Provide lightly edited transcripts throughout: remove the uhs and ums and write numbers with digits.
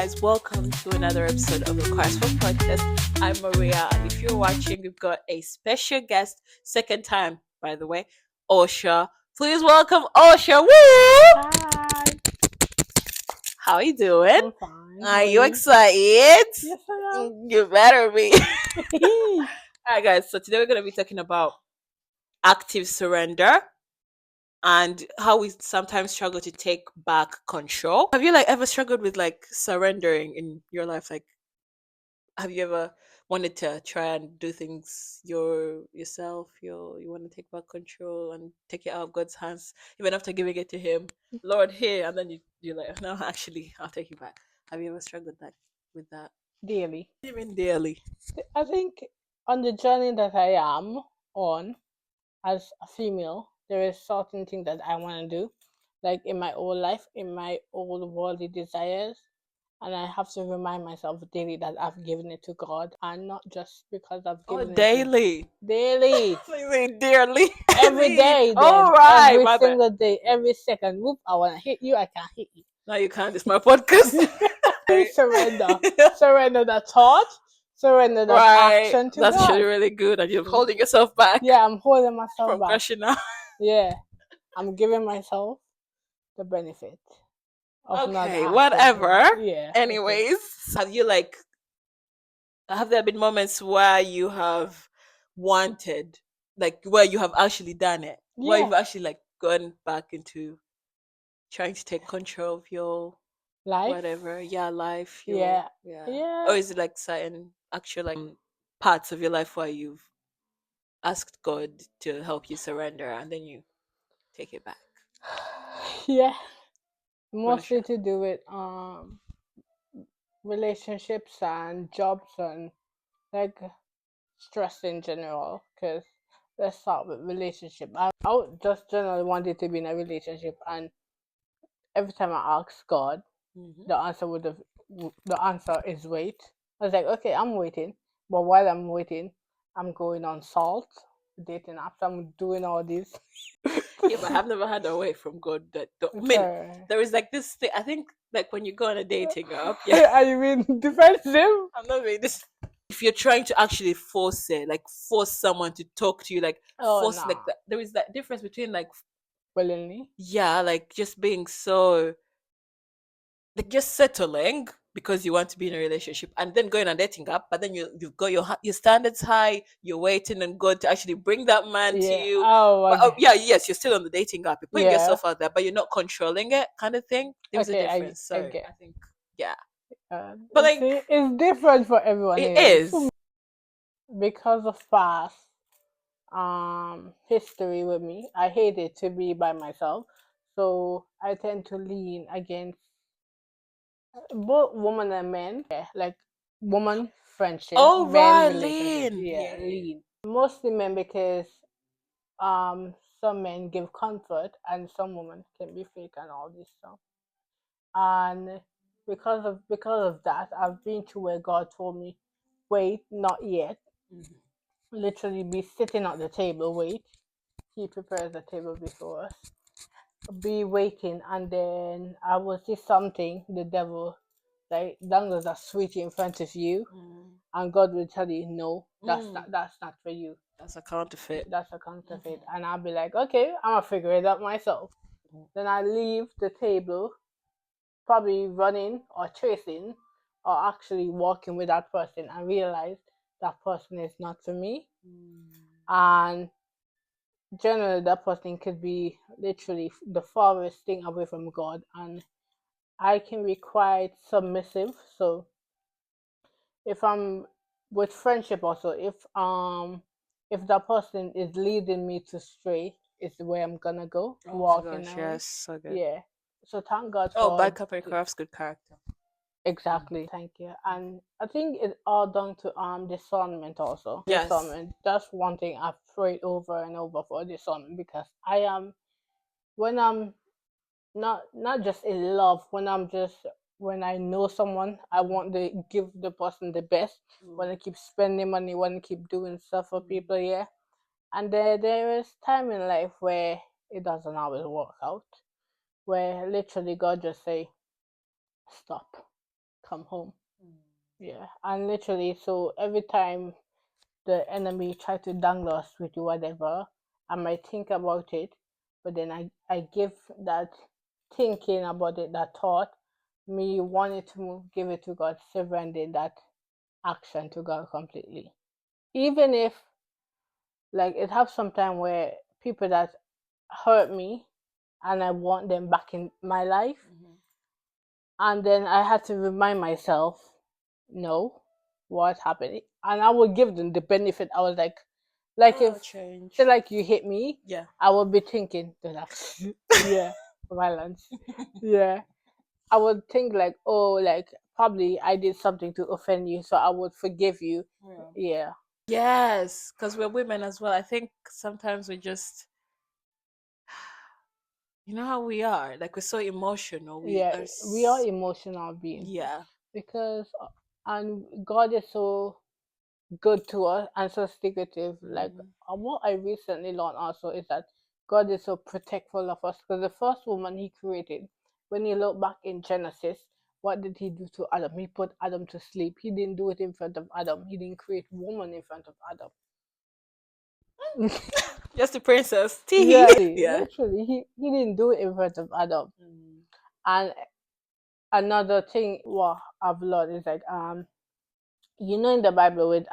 guys, welcome to another episode of the Christ for Podcast. I'm Maria, and if you're watching, we've got a special guest, second time, by the way, Orsha. Please welcome Orsha. Woo! Hi, How are you doing? I'm fine. How Are you you? excited? Yes, I You better be. am. All right, guys. So today we're going to be talking about active surrender and how we sometimes struggle to take back control. Have you ever struggled with surrendering in your life? Like, have you ever wanted to try and do things yourself? You want to take back control and take it out of God's hands, even after giving it to Him. Lord, here, and then you're like, no, actually, I'll take it back. Have you ever struggled with that? Daily. Even daily. I think on the journey that I am on as a female, there is certain things that I want to do, like in my old life, in my old worldly desires. And I have to remind myself daily that I've given it to God, and not just because I've Oh, given it daily. daily. I mean, dearly. Every day, All then. right, Every my bad. single day, every second. Whoop, I want to hit you, I can't hit you. No, you can't. It's my podcast. Surrender. Surrender that thought, surrender that Right. action to That's actually God. really good. And you're holding yourself back Yeah, I'm holding myself from back. gushing out. Yeah, I'm giving myself the benefit of not Okay, acting. whatever. Yeah. Okay. Anyways, have there been moments where you have wanted, where you have actually done it? Where you've Yeah. actually gone back into trying to take control of your Life. whatever, yeah, life, Yeah. yeah. Yeah. Or is it like certain actual parts of your life where you've asked God to help you surrender and then you take it back? Yeah. Wanna Mostly share? to do with relationships and jobs and like stress in general. Because let's start with relationship. I would just generally wanted to be in a relationship, and every time I ask God, Mm-hmm. the answer is wait. I was like, okay, I'm waiting, but while I'm waiting, I'm going on salt, dating apps. I'm doing all this. Yeah, but I've never had a way from God I mean, Okay. there is this thing. I think when you go on a dating app, yeah. Are you being defensive? I'm not really this. If you're trying to actually force it, force someone to talk to you, Oh force no, that, there is that difference between willingly. yeah, just being so just settling because you want to be in a relationship and then going on dating app, but then you've got your standards high, you're waiting on God to actually bring that man to Yeah. you. Oh, But okay. yeah, yes, you're still on the dating app, you're putting Yeah. yourself out there, but you're not controlling it, kind of thing. There's a Okay. difference. I So get. I think, yeah, but It's different for everyone it anyway. is. Because of past history with me, I hated to be by myself, so I tend to lean against both women and men. Yeah, like woman friendship, Oh men right, relationship. Lean. Yeah, Yeah, yeah. lean. Mostly men because some men give comfort and some women can be fake and all this stuff. And because of that, I've been to where God told me, wait, not yet. Mhm. Literally be sitting at the table, wait. He prepares the table before us. Be waiting, and then I will see something, the devil, like dangles a sweetie in front of you, Mm. and God will tell you, no, Mm. that's not for you. That's a counterfeit. That's a counterfeit. And I'll be like, okay, I'm gonna figure it out myself. Mhm. Then I leave the table, probably running or chasing or actually walking with that person and realize that person is not for me. Mm. And generally, that person could be literally the farthest thing away from God. And I can be quite submissive. So if I'm with friendship also, if that person is leading me to stray, is the way I'm gonna go, Oh my walking gosh, away. yes, so good. Yeah. So thank God Oh, for bad company crafts good character. exactly. Thank you. And I think it's all down to discernment also. Yes. Discernment. That's one thing I've prayed over and over for discernment, because I am when I'm not just in love, when I know someone, I want to give the person the best. Want to keep spending money, want to keep doing stuff for people, yeah. And there is time in life where it doesn't always work out, where literally God just say, stop. come home. Yeah, and literally, so every time the enemy try to dangle us with whatever, I might think about it, but then I give that thinking about it, that thought, me wanting to move, give it to God, surrender that action to God completely. Even if, like, it have some time where people that hurt me and I want them back in my life, and then I had to remind myself, no, what happened? And I would give them the benefit. I was like Oh, if change. say like you hit me, Yeah. I would be thinking, yeah, violence, yeah. I would think like, oh, like probably I did something to offend you, so I would forgive you. Yeah. Yeah, Yes, because we're women as well. I think sometimes we just, you know how we are. Like we're so emotional. We yeah. are. We are emotional beings Yeah. because, and God is so good to us and so secretive. Like Mhm. what I recently learned also is that God is so protectful of us because the first woman He created, when you look back in Genesis, what did He do to Adam? He put Adam to sleep. He didn't do it in front of Adam. He didn't create woman in front of Adam. Just a princess. Tee. Yeah, Yeah. literally, he didn't do it in front of Adam. Mm. And another thing, what I've learned is like you know in the Bible with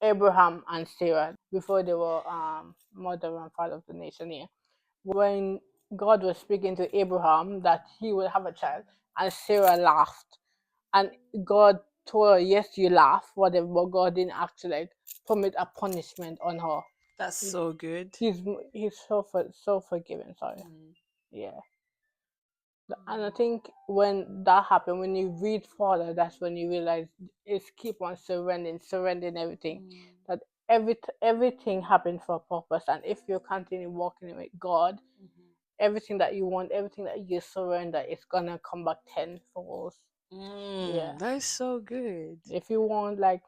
Abraham and Sarah before they were mother and father of the nation here. When God was speaking to Abraham that he will have a child, and Sarah laughed, and God told her, "Yes, you laugh, whatever," but God didn't actually like permit a punishment on her. That's so good. He's so forgiving. Sorry, Mm. yeah. And I think when that happened, when you read further, that's when you realize it's keep on surrendering everything. Mm. That everything happened for a purpose, and if you continue walking with God, Mhm. everything that you want, everything that you surrender, it's gonna come back tenfold. Yeah. That is so good. If you want like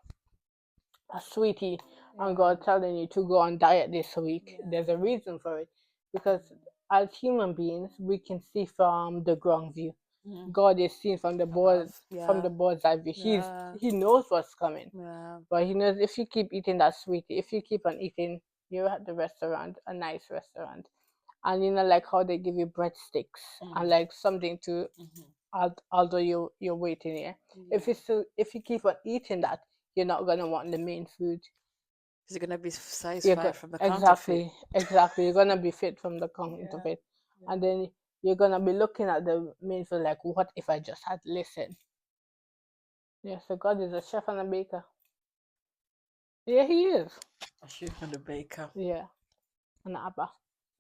a sweetie, and Yeah. God telling you to go on diet this week, Yeah. there's a reason for it, because as human beings, we can see from the ground view. Mhm. God is seen Above. from Yeah. the bird's eye view. Yeah. He knows what's coming, Yeah. but he knows if you keep eating that sweetie, if you keep on eating, you're at the restaurant, a nice restaurant, and you know like how they give you breadsticks and Mm. like something to Mhm. although you're waiting here. Yeah. If you keep on eating that, you're not gonna want the main food. Is it gonna be size You're five from the counterfeit? exactly. You're gonna be fit from the count of Yeah. it, and Yeah. then you're gonna be looking at the main food like, what if I just had listened? Yeah, so God is a chef and a baker. Yeah, He is. A shoe from the baker. Yeah, and Abba.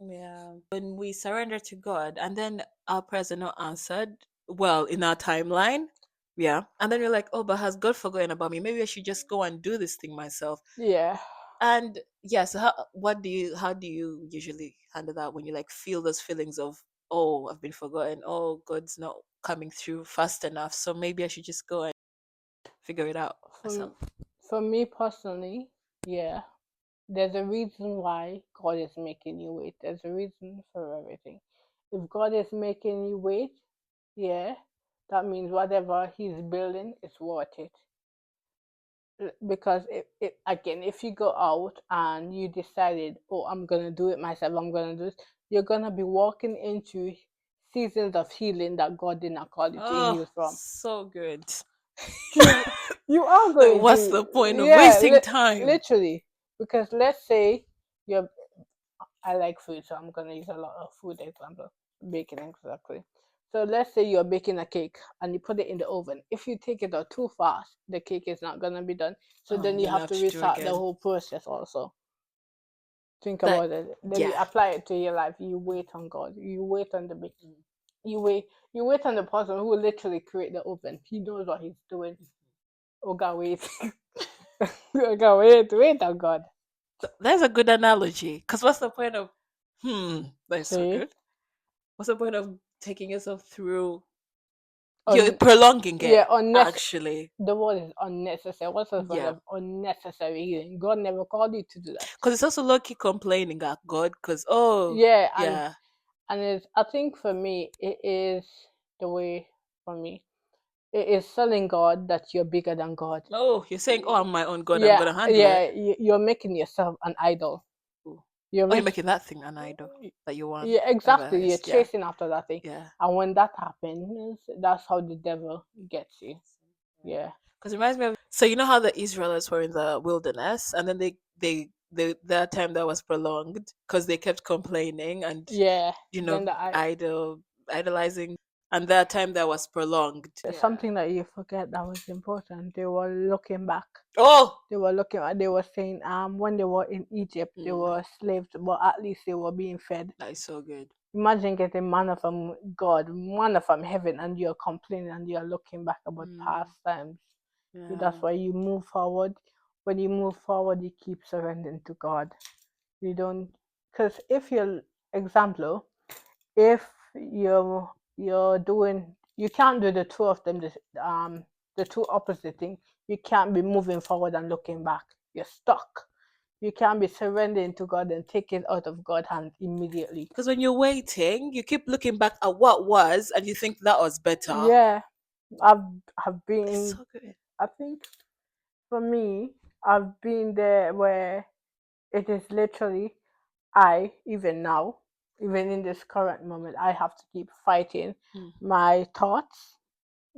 Yeah. When we surrender to God and then our prayers are not answered, well, in our timeline, yeah. And then you're like, oh, but has God forgotten about me? Maybe I should just go and do this thing myself. Yeah. And yeah, so how do you usually handle that when you like feel those feelings of, oh, I've been forgotten, oh, God's not coming through fast enough, so maybe I should just go and figure it out myself. For for me personally, yeah, there's a reason why God is making you wait. There's a reason for everything. If God is making you wait, yeah, that means whatever He's building is worth it. Because again, if you go out and you decided, oh, I'm gonna do it myself, I'm gonna do this, you're gonna be walking into seasons of healing that God did not call you to Oh, heal from. so good. you you are Like, going what's to, the point of yeah, wasting time? literally, because let's say you're I like food, so I'm gonna use a lot of food example, baking exactly. So let's say you're baking a cake and you put it in the oven. If you take it out too fast, the cake is not gonna be done. So Oh, then I'm you gonna have have to to do restart the again. whole process also. Think That, about it. Then you yeah. apply it to your life. You wait on God. You wait on the bake. You wait on the person who will literally create the oven. He knows what he's doing. Oh God, wait. Oh God, wait on God. There's a good analogy. Because what's the point of, that is so See? good. What's the point of taking yourself through, you're Un- prolonging it, yeah, actually. the word is unnecessary. What's the point Yeah. of unnecessary healing? God never called you to do that. Because it's also low key complaining at God, because, oh, Yeah, yeah. and it's, I think for me it is the way for me. it is telling God that you're bigger than God. Oh, you're saying, "Oh, I'm my own God. I'm Yeah, gonna handle yeah, it." you're making yourself an idol. Ooh. You're Oh, you're making, making that thing an idol that you want. yeah, exactly. You're Yeah, chasing after that thing, yeah. and when that happens, that's how the devil gets you. Yeah, Because it reminds me of, so you know how the Israelites were in the wilderness, and then that time that was prolonged because they kept complaining and yeah. you know Then idolizing, and that time that was prolonged. Yeah. something that you forget that was important. They were looking back. Oh. They were looking at. They were saying, when they were in Egypt, they Mm, were slaves, but at least they were being fed. that is so good. Imagine getting manna from God, manna from heaven, and you're complaining and you're looking back about past times. Yeah. That's why you move forward. When you move forward, you keep surrendering to God. You don't, because if you're, example, if you're doing, you can't do the two of them, the two opposite things. You can't be moving forward and looking back. You're stuck. You can't be surrendering to God and take it out of God's hand immediately. Because when you're waiting, you keep looking back at what was, and you think that was better. Yeah, I've It's been. so good. I think for me, I've been there where it is literally even now, even in this current moment, I have to keep fighting Mm. my thoughts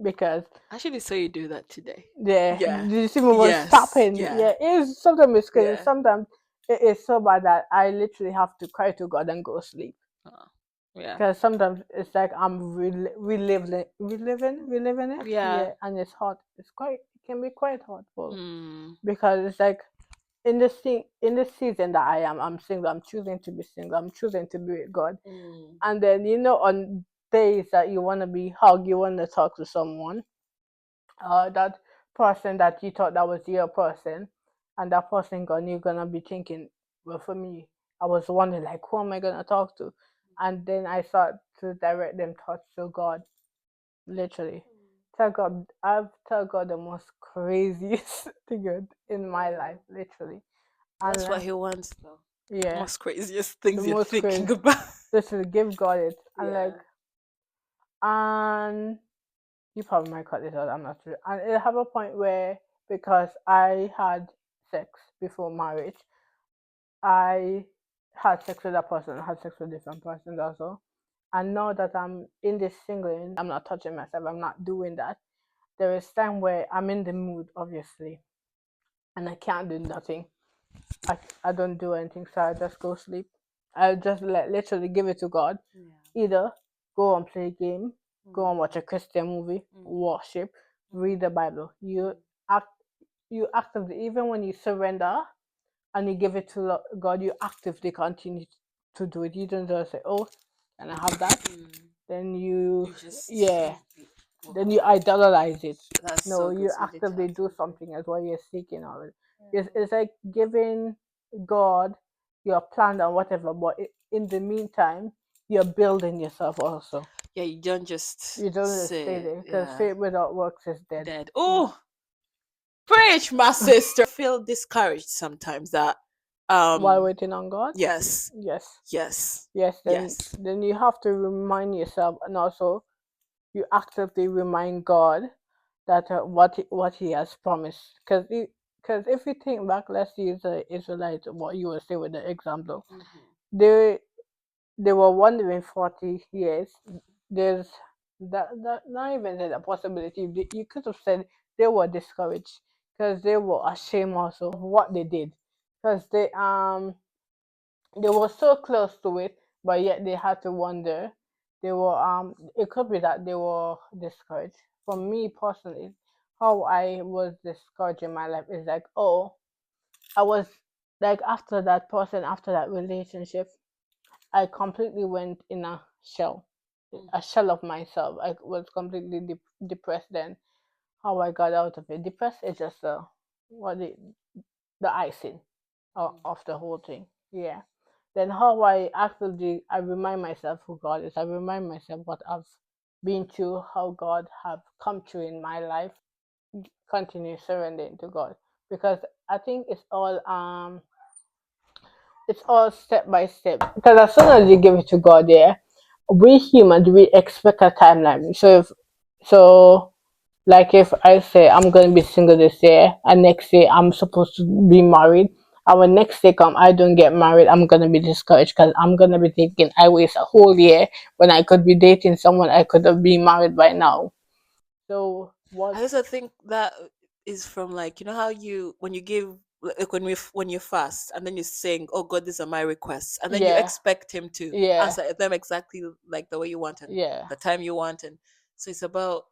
because I actually saw you do that today. the Yeah. the cinema was Yes. stopping. Yeah. Yeah, it is sometimes it's crazy. Yeah. Sometimes it is so bad that I literally have to cry to God and go sleep. Oh, yeah. Because sometimes it's like I'm reliving it. Yeah. Yeah, and it's hot. It can be quite hurtful Mm. because it's like in this season that I'm single. I'm choosing to be single. I'm choosing to be with God. Mm. And then on days that you want to be hugged, you want to talk to someone, that person that you thought that was your person, and that person gone, you're gonna be thinking, well, for me, I was wondering like, who am I gonna talk to? And then I start to direct them thoughts to God, literally. Tell God, I've tell God the most craziest thing in my life, literally. And That's what he wants, though. yeah, Most craziest the things you're most thinking crazy. about. Literally, give God it, and Yeah. and you probably might cut this out. I'm not sure. And it have a point where because I had sex before marriage, I had sex with that person. I had sex with different persons also. And now that I'm in this singling, I'm not touching myself. I'm not doing that. There is time where I'm in the mood, obviously, and I can't do nothing. I don't do anything, so I just go sleep. I just literally give it to God. Yeah. Either go and play a game, go and watch a Christian movie, worship, read the Bible. Act, you actively, even when you surrender and you give it to God, you actively continue to do it. You don't just say, "Oh, can I have that?" Then You just yeah, then you wow. idolize it. That's No, so good. you So you need to actively do actively. something as well. You're seeking of it. It's like giving God your plan and whatever, but in the meantime, you're building yourself also. Yeah, you don't just You don't just stay sit. there because Yeah. faith without works is dead. Dead. Oh, preach, my sister. Feel discouraged sometimes that While um waiting on God, yes. yes, Yes. yes, Yes. then you have to remind yourself, and also you actively remind God that what He has promised. Because if you think back, let's use the Israelites, what you were saying with the example, they they were wondering 40 years. There's that not even a possibility. You could have said they were discouraged because they were ashamed also of what they did because they were so close to it, but yet they had to wonder. They were it could be that they were discouraged. For me personally, how I was discouraged in my life is like, oh, I was like after that relationship, I completely went in a shell of myself. I was completely depressed then. How I got out of it. Depressed is just what the icing of the whole thing. Yeah. Then how I remind myself who God is. I remind myself what I've been through, how God have come through in my life. Continue surrendering to God because I think it's all step by step. Because as soon as you give it to God, yeah, we humans we expect a timeline. So Like if I say I'm gonna be single this year, and next year I'm supposed to be married, and when next year come I don't get married, I'm gonna be discouraged because I'm gonna be thinking I waste a whole year when I could be dating someone I could have been married by now. So I what? also think that is from, like, you know how you, when you give, like when you fast and then you're saying, "Oh God, these are my requests," and then you Yeah, expect Him to yeah, answer them exactly like the way you want and yeah, the time you want, and so it's about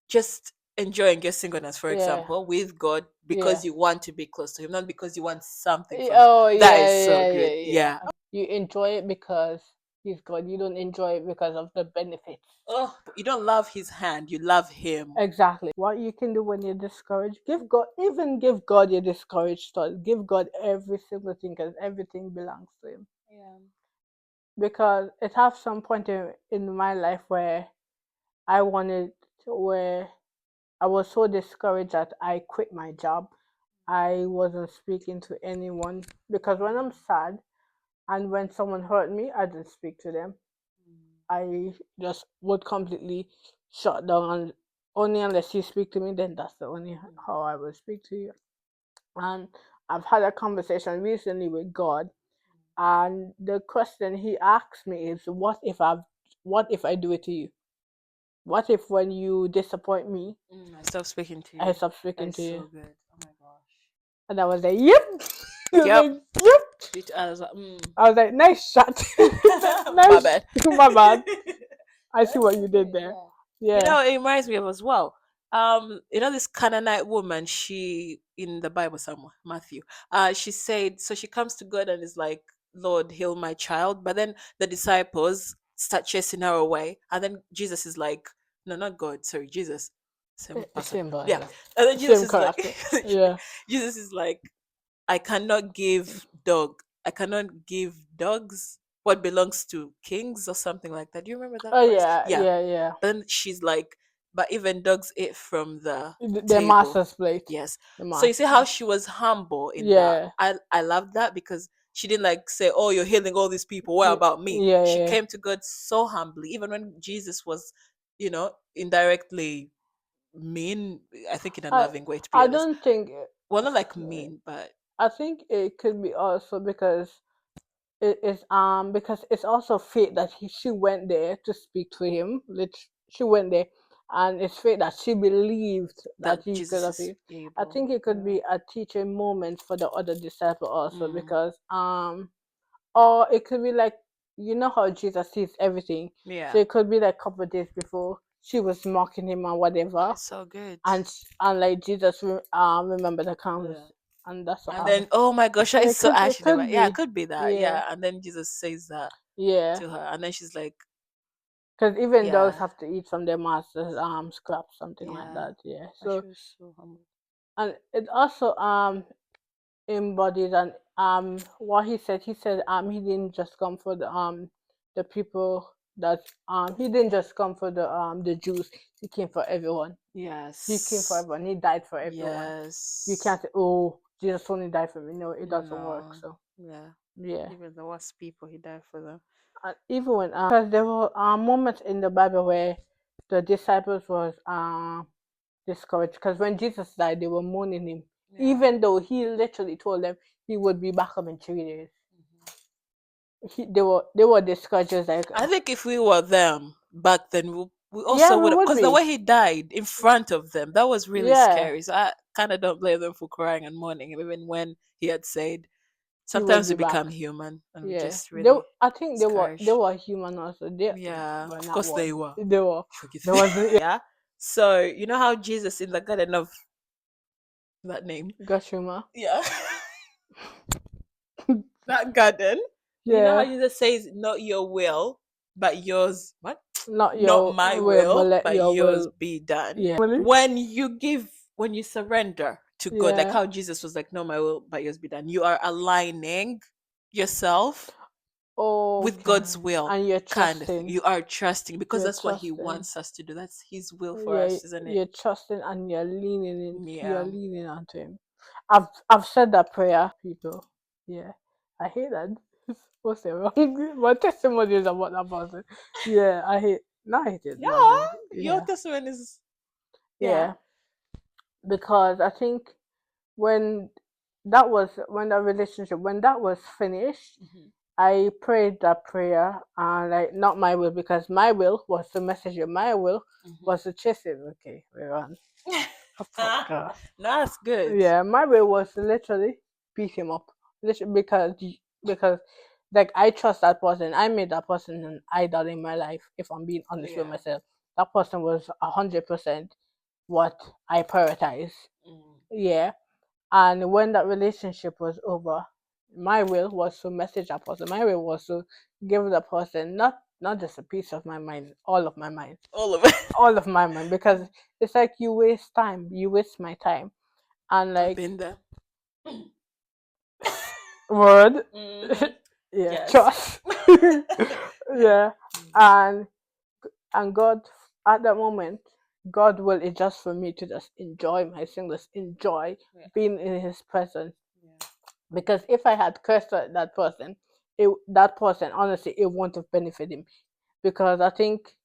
just enjoying your singleness, for yeah, example, with God yeah. because you want to be close to Him, not because you want something from Him. Oh That yeah, is so yeah, good. yeah, yeah. Yeah. You enjoy it because he's good. You don't enjoy it because of the benefits. Oh, you don't love His hand; you love Him. Exactly. What you can do when you're discouraged, give God, even give God your discouraged thoughts. Give God every single thing because everything belongs to Him. Yeah. Because it have some point in my life where I wanted, where I was so discouraged that I quit my job. I wasn't speaking to anyone because when I'm sad and when someone hurt me, I didn't speak to them. I just would completely shut down and only unless you speak to me, then that's the only how I will speak to you. And I've had a conversation recently with God, and the question He asked me is, what if I do it to you? What if when you disappoint me, I stop speaking to I you. stop That speaking is to you? so good. Oh my gosh. And I was like, yep. I was Yep. like, yep. I was like, I was like, nice shot. my Nice. bad. My bad. I see That's what so you did good. there. Yeah. You Yeah. know, it reminds me of as well. You know this Canaanite woman. She in the Bible somewhere, Matthew. She said so. She comes to God and is like, "Lord, heal my child." But then the disciples start chasing her away, and then Jesus is like, "No, not God. Sorry, Jesus, same person." Same Yeah, person. and then Jesus Same is like, character. Yeah. Jesus is like, I cannot give dog. I cannot give dogs what belongs to kings or something like that. Do you remember that Oh verse? yeah, Yeah. yeah, yeah. Then she's like, but even dogs ate from the The table. master's plate. Yes. The So you master. see how she was humble in that. Yeah. I love that because she didn't like say, "Oh, you're healing all these people. What Yeah, about me?" yeah, She yeah. came to God so humbly, even when Jesus was, indirectly mean. I think in a I loving way, to be I honest. don't think Well, not like mean, but I think it could be also because it is because it's also fate that she went there to speak to him. She went there, and it's fate that she believed that that he could Jesus have is healed. I able. think it could Yeah. be a teaching moment for the other disciple also Mm. because or it could be like how Jesus sees everything. So Yeah. it could be like a couple of days before she was mocking him or whatever, It's so good. and like Jesus remember the Yeah. conversation, and that's what And happened. then, oh my gosh, that So is so it actually right. could Yeah, it be, could be that. yeah, Yeah. And then Jesus says that yeah. to her. And then she's like, Because even dogs yeah, have to eat from their master's scraps, something like yeah. that. Yeah. And she So was so humble. and it also embodies and what he said. He said he didn't just come for the people that he didn't just come for the Jews. He came for everyone. He came for Yes. everyone. He died for everyone. You Yes. can't say, "Oh, Jesus only died for me." No, it doesn't work. No. So Yeah. yeah. Even the worst people, he died for them. And even when because there were moments in the Bible where the disciples was discouraged because when Jesus died, they were mourning him, Yeah. even though he literally told them he would be back up in 3 days. Mhm. They were discouraged, just like I think if we were them back then, we yeah, also we would have, would because the be, way he died in front of them, that was really yeah, scary. So I kind of don't blame them for crying and mourning, even when he had said, he would sometimes be we back. become human and we Yeah, just really I think they discouraged. were human also. They Yeah, were of not course they one. were. They were Forget there was yeah. So you know how Jesus in the Garden of that name, Gashuma. yeah, that garden. You know how Yeah, Jesus says, "Not your will, but yours." What? not Not your my will, but will, let but your yours will. be done. Yeah, really. When you give, when you surrender to God, like Yeah. how Jesus was like, "No, my will, but yours be done." You are aligning yourself with God's Okay. will, And you're kind of thing. trusting. You are trusting because You're that's what He trusting. wants us to do. That's His will for Yeah, us, isn't it? you're trusting and you're leaning in. You're Yeah. leaning onto him. I've said that prayer, people. Yeah, I hate that. What's it wrong? My testimony is about that person. Yeah, I hate. No, I hate it. Yeah. Not really. Your Yeah, testimony is. Yeah. Yeah, because I think when when that relationship when that was finished, Hmm. I prayed that prayer, and like not my will, because my will was to message you. My will Hmm. was to chase it. Okay, we're on a No, podcast. that's good. Yeah, my will was to literally beat him up, literally, because like I trust that person. I made that person an idol in my life. If I'm being honest with Yeah. myself, that person was 100% what I prioritize. Mm. Yeah, and when that relationship was over, my will was to message that person. My will was to give the person not just a piece of my mind, all of my mind, All of it. all of my mind, because it's like you waste time, you waste my time, and I've like been there. word, Hmm. yeah, Yes. trust, Yeah. yeah, and God at that moment, God will is just for me to just enjoy my singles, enjoy Yeah. being in His presence. Yeah. Because if I had cursed that person, that person honestly it won't have benefited him. Because I think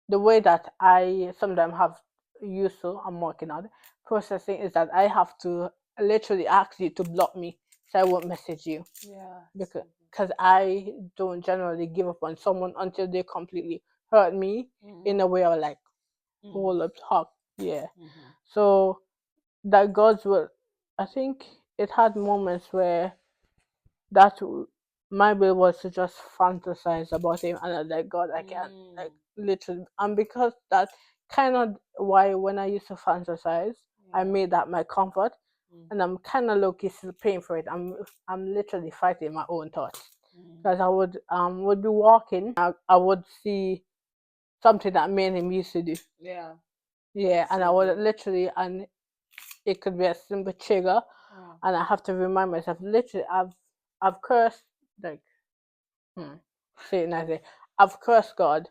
the way that I sometimes have used to, I'm working on processing, is that I have to literally ask you to block me so I won't message you, Yeah. because I don't generally give up on someone until they completely hurt me in Mm-hmm. a way of like Mm-hmm. hold up talk. Yeah. Mm-hmm. So that God's will, I think it had moments where that my will was to just fantasize about him, and I was like, God, I can't, like Mm. literally, and because that kind of why when I used to fantasize, I Yeah. made that my comfort, Mm. and I'm kind of low key still paying for it. I'm literally fighting my own thoughts, Mm. because I would be walking, I would see something that me and him used to do, Yeah. yeah, and I would Absolutely. literally, and it could be a simple trigger, Yeah. and I have to remind myself, literally, I've cursed, like, hmm, say it nicely, I've cursed God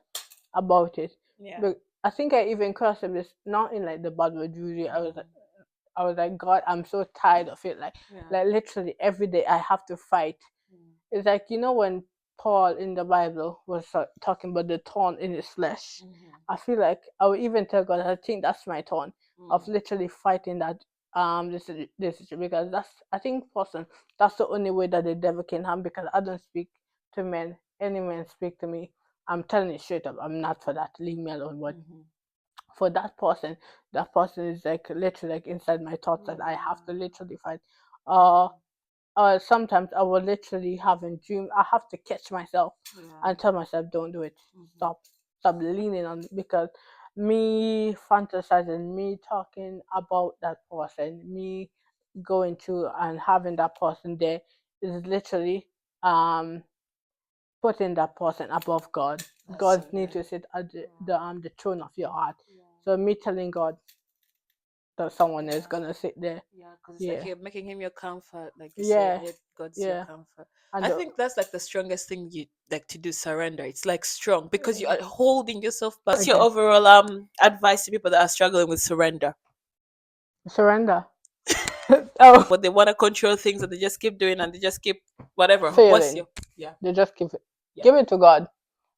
about it, Yeah. but I think I even cursed him, this not in like the bad word, really. Mm. I was like, God, I'm so tired of it, Yeah. like literally every day I have to fight. Mm. It's like, when Paul in the Bible was talking about the thorn in his flesh. Mm-hmm. I feel like I would even tell God, I think that's my thorn of Mm. literally fighting that this issue, because that's, I think, person, that's the only way that the devil can harm, because I don't speak to men. Any men speak to me, I'm telling you straight up, I'm not for that. Leave me alone. But Mm-hmm. for that person is like literally like inside my thoughts that I have to Yeah. literally fight. Uh Sometimes I will literally have a dream. I have to catch myself Yeah. and tell myself, "Don't do it. Mm-hmm. Stop leaning on it." Because me fantasizing, me talking about that person, me going through and having that person there is literally um putting that person above God. That's God so needs good. to sit at Yeah. the throne of your heart. Yeah. So me telling God that someone is Yeah. gonna sit there. Yeah, because it's like Yeah, you're making him your comfort, like you said, yeah, yet God's your yeah. comfort. And I think that's like the strongest thing you like to do, surrender. It's like strong because you are holding yourself back. What's your okay, overall advice to people that are struggling with surrender? surrender. Oh, But they want to control things and they just keep doing and they just keep whatever. What's failing. your yeah, They just yeah. give it to God.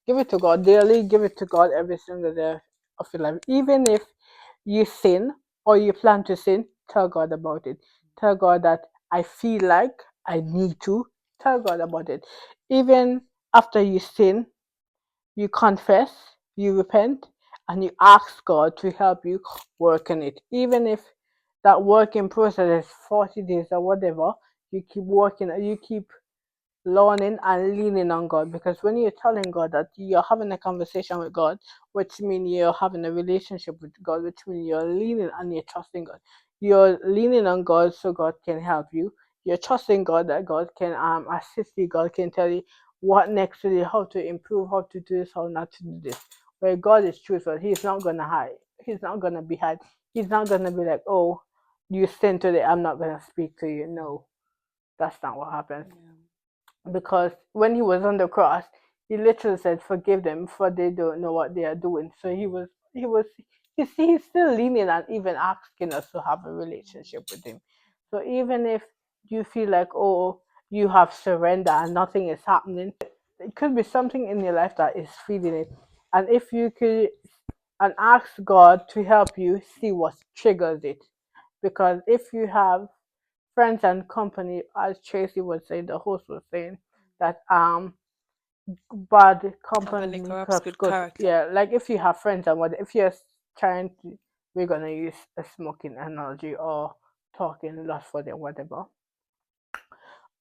Give it to God daily. Give it to God every single day of your life. Even if you sin or you plan to sin, tell God about it. Tell God that I feel like I need to. Tell God about it. Even after you sin, you confess, you repent, and you ask God to help you work on it. Even if that working process is 40 days or whatever, you keep working, you keep learning and leaning on God, because when you're telling God that you're having a conversation with God, which means you're having a relationship with God, which means you're leaning and you're trusting God. You're leaning on God so God can help you. You're trusting God that God can assist you. God can tell you what next to do, how to improve, how to do this, how not to do this. Where God is truthful, He's not gonna hide. He's not gonna be hide. He's not gonna be like, oh, you sin today, I'm not gonna speak to you. No, that's not what happens, Yeah. because when he was on the cross, he literally said, "Forgive them, for they don't know what they are doing." So he's still leaning and even asking us to have a relationship with him. So even if you feel like, oh, you have surrendered and nothing is happening, it could be something in your life that is feeding it. And if you could and ask God to help you see what triggers it. Because if you have friends and company, as Tracy was saying, the host was saying, that bad Company company corrupts corrupts good good. character. Yeah, like if you have friends and what, if you're trying to, we're gonna use a smoking analogy or talking lust for them, whatever.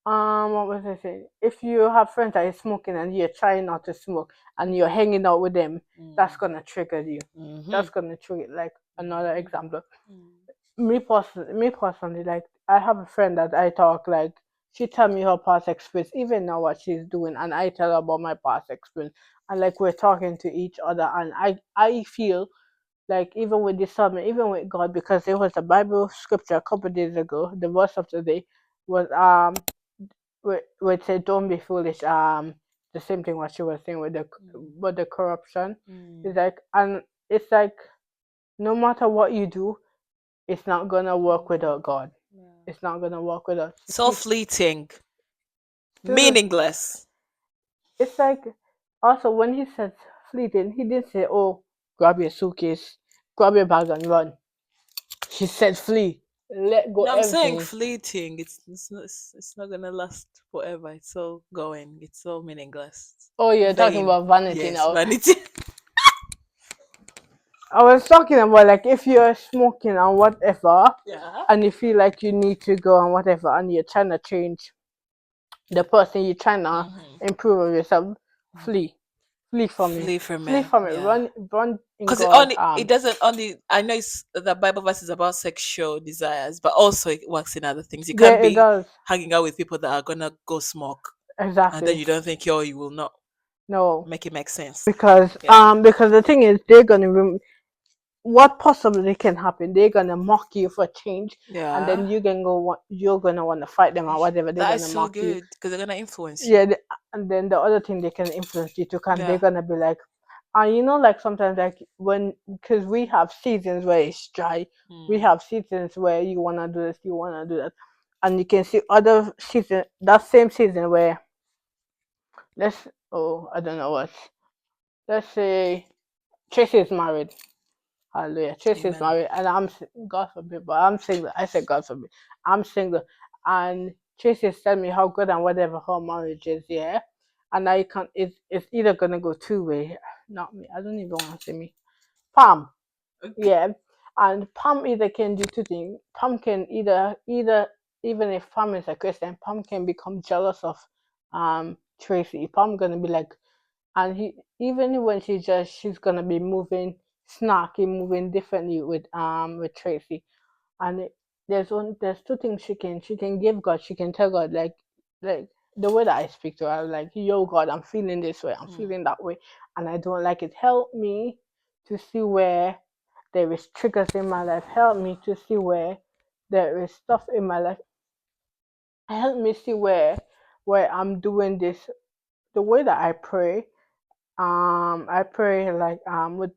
What was I saying? If you have friends that is smoking and you're trying not to smoke and you're hanging out with them, that's gonna trigger you. Mm-hmm. That's gonna trigger. Like another example, Mm. me personally, like I have a friend that I talk like she tell me her past experience, even now what she's doing, and I tell her about my past experience, and like we're talking to each other, and I feel like even with this sermon, even with God, because there was a Bible scripture a couple of days ago, the verse of the day was where it said don't be foolish. The same thing what she was saying with the corruption. It's like, and it's like no matter what you do, it's not gonna work without God. Yeah. It's not gonna work without. So fleeting, Still, meaningless. it's like also when he said fleeting, he didn't say, "Oh, grab your suitcase, grab your bag and run." He said, "Flee, let go No, I'm saying everything." fleeting. It's not gonna last forever. It's so going. It's so meaningless. Oh, you're talking Vain. about vanity Yes, now. vanity. I was talking about like if you're smoking and whatever, Yeah. and you feel like you need to go and whatever, and you're trying to change the person you're trying to Mm-hmm. improve of yourself, flee. Flee from it. Flee from Flee it. from it. Yeah. Run in Because it God's only it arms. doesn't only I know it's the Bible verse is about sexual desires, but also it works in other things. You Yeah, can't it be does. hanging out with people that are gonna go smoke, and then Exactly. you don't think you will not No. make it make sense. Yeah. Because the thing is they're gonna what possibly can happen, they're gonna mock you for change, and then Yeah. you're gonna want to fight them or whatever, they're That is gonna so mock you. good because they're gonna influence you. Yeah, and then the other thing they can influence you too, can they're Yeah. gonna be like, and like sometimes like when, because we have seasons where it's dry, we Mm. have seasons where you wanna do this, you wanna do that, and you can see other season, that same season where let's, oh, I don't know what, let's say Tracy is married. Hallelujah. Tracy is Amen. married, and God forbid, but I'm single. I said God forbid. I'm single, and Tracy is telling me how good and whatever her marriage is, yeah. And I can it's either gonna go two way. Not me. I don't even want to say me. Pam, yeah. And Pam either can do two things. Pam can either even if Pam is a Christian, Pam can become jealous of Tracy. Pam gonna be like, and he, even when she's gonna be moving snarky, moving differently with Tracy. And there's two things she can give God. She can tell God like the way that I speak to her, like, yo God, I'm feeling this way, I'm Mm. feeling that way, and I don't like it. Help me to see where there is triggers in my life. Help me to see where there is stuff in my life. Help me see where I'm doing this. The way that I pray, I pray like with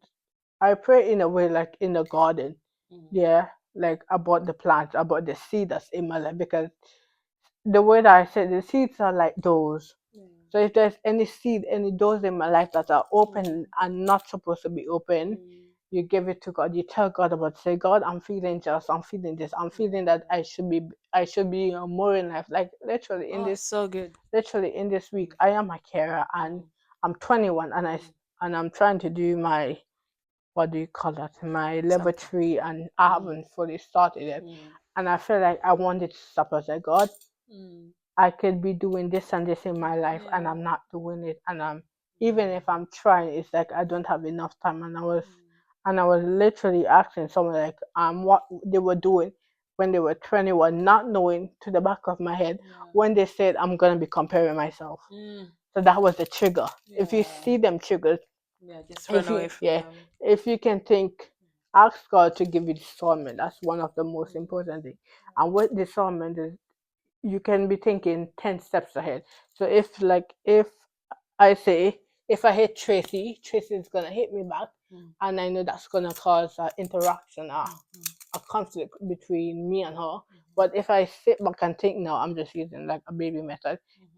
I pray in a way like in the garden. Mm. Yeah, like about the plants, about the seed that's in my life, because the way that I said, the seeds are like doors. Yeah. So if there's any seed, any doors in my life that are open Mm. and not supposed to be open, Mm. you give it to God. You tell God about, say, God, I'm feeling just, I'm feeling this, I'm feeling that Yeah. I should be more in life. Like Oh, it's so good. literally in this week, Mm. I am a carer, and Mm. I'm 21, Mm. and I'm trying to do my, what do you call that, my level Something. 3, and I Mm. haven't fully started it. Mm. And I feel like I wanted to stop. I said, God, Mm. I could be doing this and this in my life, and Yeah. I'm not doing it. And even Mm. if I'm trying, it's like I don't have enough time. Mm. And I was literally asking someone like what they were doing when they were 21, not knowing to the back of my head Yeah. when they said I'm gonna be comparing myself. Mm. So that was the trigger. If you Yeah. see them triggers, Yeah. Just run if away you from yeah, them. if you can think, ask God to give you discernment. That's one of the most Mm. important things. And what discernment is, you can be thinking 10 steps ahead. So if I say, if I hit Tracy, Tracy is gonna hit me back, Mm. and I know that's gonna cause an interaction, Mm. a conflict between me and her. Mm. But if I sit back and think, no, I'm just using like a baby method. Mhm.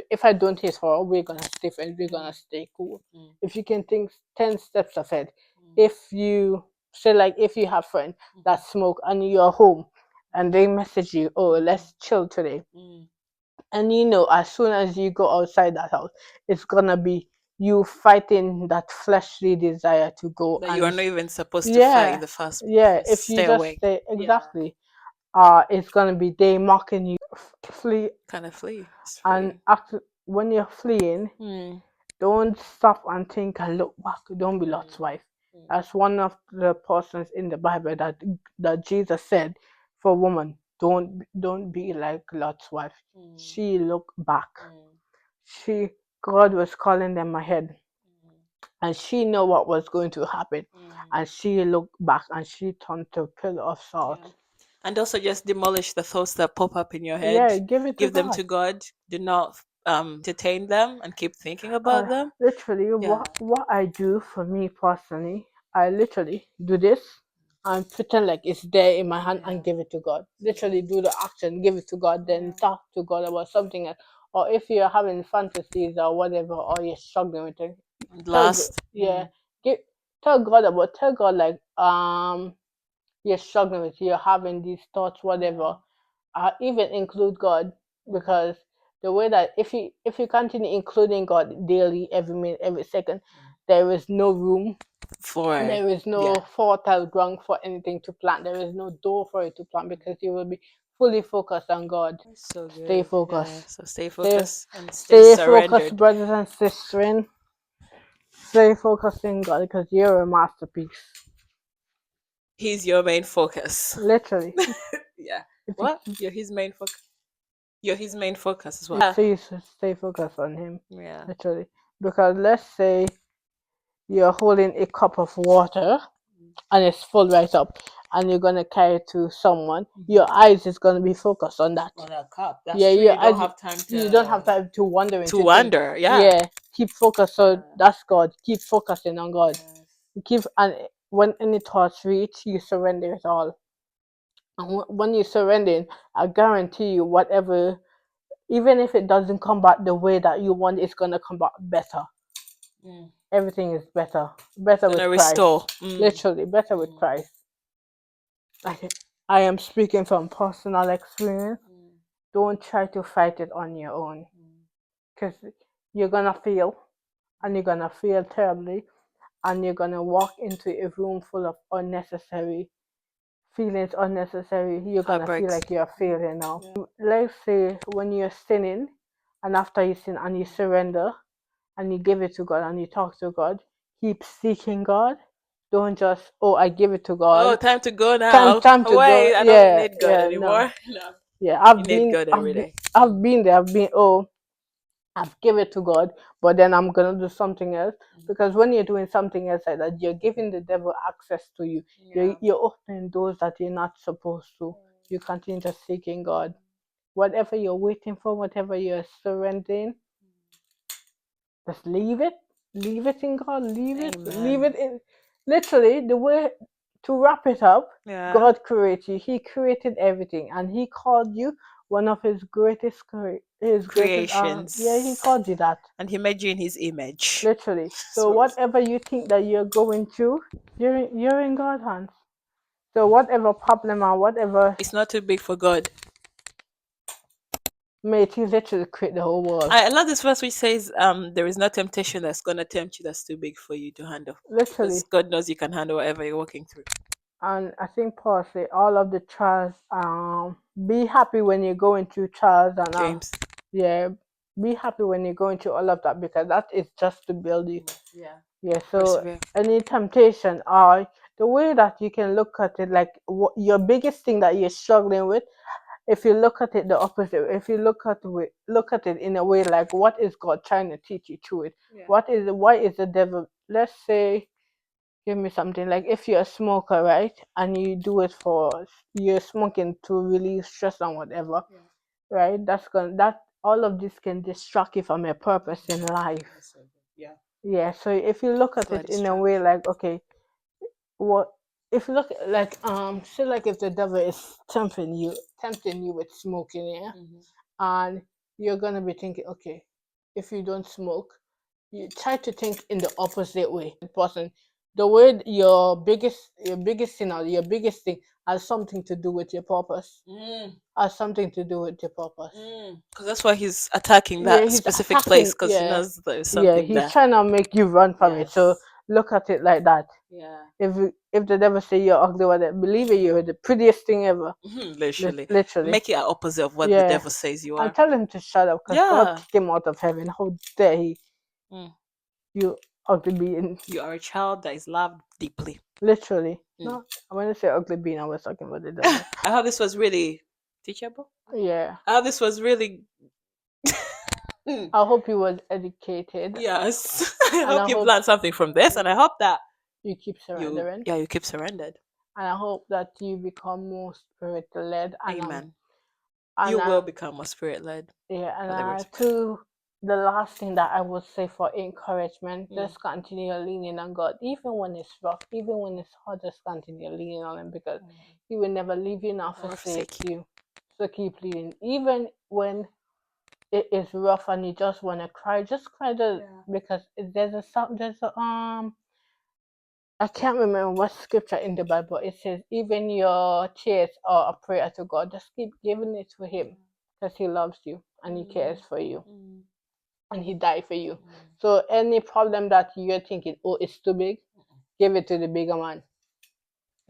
If I don't hit her, we're gonna stay friends. We're Mm. gonna stay cool. Mm. If you can think 10 steps ahead, if you say, like, if you have friends that smoke and you're home and they message you, oh, let's chill today, and you know, as soon as you go outside that house, it's gonna be you fighting that fleshly desire to go That you are and not even supposed to fight in yeah, the first yeah. place. If you Stay just away. stay Yeah. exactly, it's gonna be they mocking you, flee, Kind of flee. It's and free. after when you're fleeing, don't stop and think and look back. Don't be Lot's wife. As one of the persons in the Bible that Jesus said for woman, don't be like Lot's wife. She looked back. She God was calling them ahead, and she know what was going to happen, and she looked back and she turned to a pillar of salt. Yeah. And also just demolish the thoughts that pop up in your head. Yeah, give it to Give them God. to God. Do not entertain them and keep thinking about them. Literally, Yeah. what I do for me personally, I literally do this and pretend like it's there in my hand and give it to God. Literally, do the action, give it to God, then talk to God about something else. Or if you're having fantasies or whatever, or you're struggling with it, And tell last, yeah, give tell God, like, you're struggling with, you're having these thoughts, whatever. Even include God, because the way that if you continue including God daily, every minute, every second, there is no room, for there is no yeah. fertile ground for anything to plant. There is no door for it to plant because you will be fully focused on God. So Stay good. Yeah. focused. So stay Stay focused and stay stay focused, surrendered. brothers and sisters. Stay focused in God because you're a masterpiece. He's your main focus. Literally. Yeah. If you What? You're his main focus. You're his main focus as well. so you should stay focused on him. Yeah. Literally. Because let's say you're holding a cup of water and it's full right up and you're gonna carry it to someone, your eyes is gonna be focused on that. On that cup. That's Yeah, true. your You don't eyes, have time you don't have time to wander to into things. wander. Yeah. Yeah, keep focused. So that's God. Keep focusing on God. Keep, and when any thoughts reach, you surrender it all. And when you surrender, I guarantee you, whatever, even if it doesn't come back the way that you want, it's gonna come back better. Everything is better. Better with Gonna Christ. restore. Literally, better with Christ. Like, I am speaking from personal experience. Don't try to fight it on your own, because you're gonna fail, and you're gonna fail terribly, and you're gonna walk into a room full of unnecessary feelings, unnecessary. You're gonna feel Heartbreaks. like you're failing now. Let's say when you're sinning, and after you sin and you surrender and you give it to God and you talk to God, keep seeking God. Don't just, oh, I give it to Oh, God. time to go Time now. time to go. Wait, I don't Yeah, need God yeah, no. anymore. No. Yeah, You need God every day. I've been there. I've given it to God, but then I'm gonna do something else, because when you're doing something else like that, you're giving the devil access to you. You're opening doors that you're not supposed to. You continue to seeking God. Whatever you're waiting for, whatever you're surrendering, just leave it. Leave it in God. Leave it. Leave it in. Literally, the way to wrap it up, Yeah. God created you. He created everything, and He called you one of His greatest Creations. yeah, He called you that. And he made you in his image. Literally. So whatever you think that you're going through, you're in God's hands. So whatever problem or whatever, It's not too big for God. mate, He literally create the whole world. I love this verse which says, there is no temptation that's gonna tempt you that's too big for you to handle. Literally. Because God knows you can handle whatever you're walking through. And I think Paul say all of the trials, be happy when you're going through trials, and James. yeah, be happy when you're going through all of that, because that is just to build you. Yeah, so Persevere. any temptation, or the way that you can look at it, like what your biggest thing that you're struggling with, if you look at it the opposite, if you look at it in a way like, what is God trying to teach you through it? Why is the devil, let's say, give me something, like if you're a smoker, right, and you do it for, you're smoking to relieve stress and whatever, right, that all of this can distract you from your purpose in life. Yeah, so if you look at it in a way like, okay, what if you look like, say, like if the devil is tempting you with smoking, yeah, and you're gonna be thinking, okay, if you don't smoke, you try to think in the opposite way. The person the word your biggest sin or your biggest thing has something to do with your purpose. Has something to do with your purpose. Because that's why he's attacking Yeah, that he's specific place attacking. because he Yeah, knows there's yeah, something he's there. trying to make you run from it. So Yes. look at it like that. Yeah. If the devil say you're ugly, whatever, believe it, you're the prettiest thing ever. Literally. Literally. Make it an opposite of what the Yeah. devil says you And are. tell him to shut up because God Yeah. kicked him out of heaven. How dare he? Mm. You ugly being. You are a child that is loved deeply. Literally. Mm. No, when I say ugly being, I was talking about the devil. I hope this was really teachable. Yeah. I hope this was really. I hope you was educated. Yes. I And hope I you've hope learned something from this, and I hope that you keep you surrendering. you keep surrendered. And I hope that you become more spirit led. Amen. And You will become more spirit led. yeah, by the and grace of God. to the last thing that I would say for encouragement, Mm. just continue leaning on God, even when it's rough, even when it's hard. Just continue leaning on Him because He will never leave you nor forsake you. So keep leading, even when it is rough and you just want to cry. Just cry, because there's a I can't remember what scripture in the Bible it says. Even your tears are a prayer to God. Just keep giving it to Him because He loves you and He cares for you and He died for you. So any problem that you're thinking, oh, it's too big, give it to the bigger man.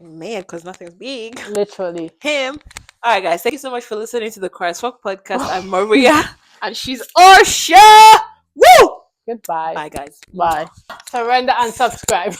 Man, because nothing's big. Literally. Him. All right, guys. Thank you so much for listening to the Christ Walk podcast. I'm Maria, and she's Orsha. Woo! Goodbye. Bye, guys. Bye. Surrender and subscribe.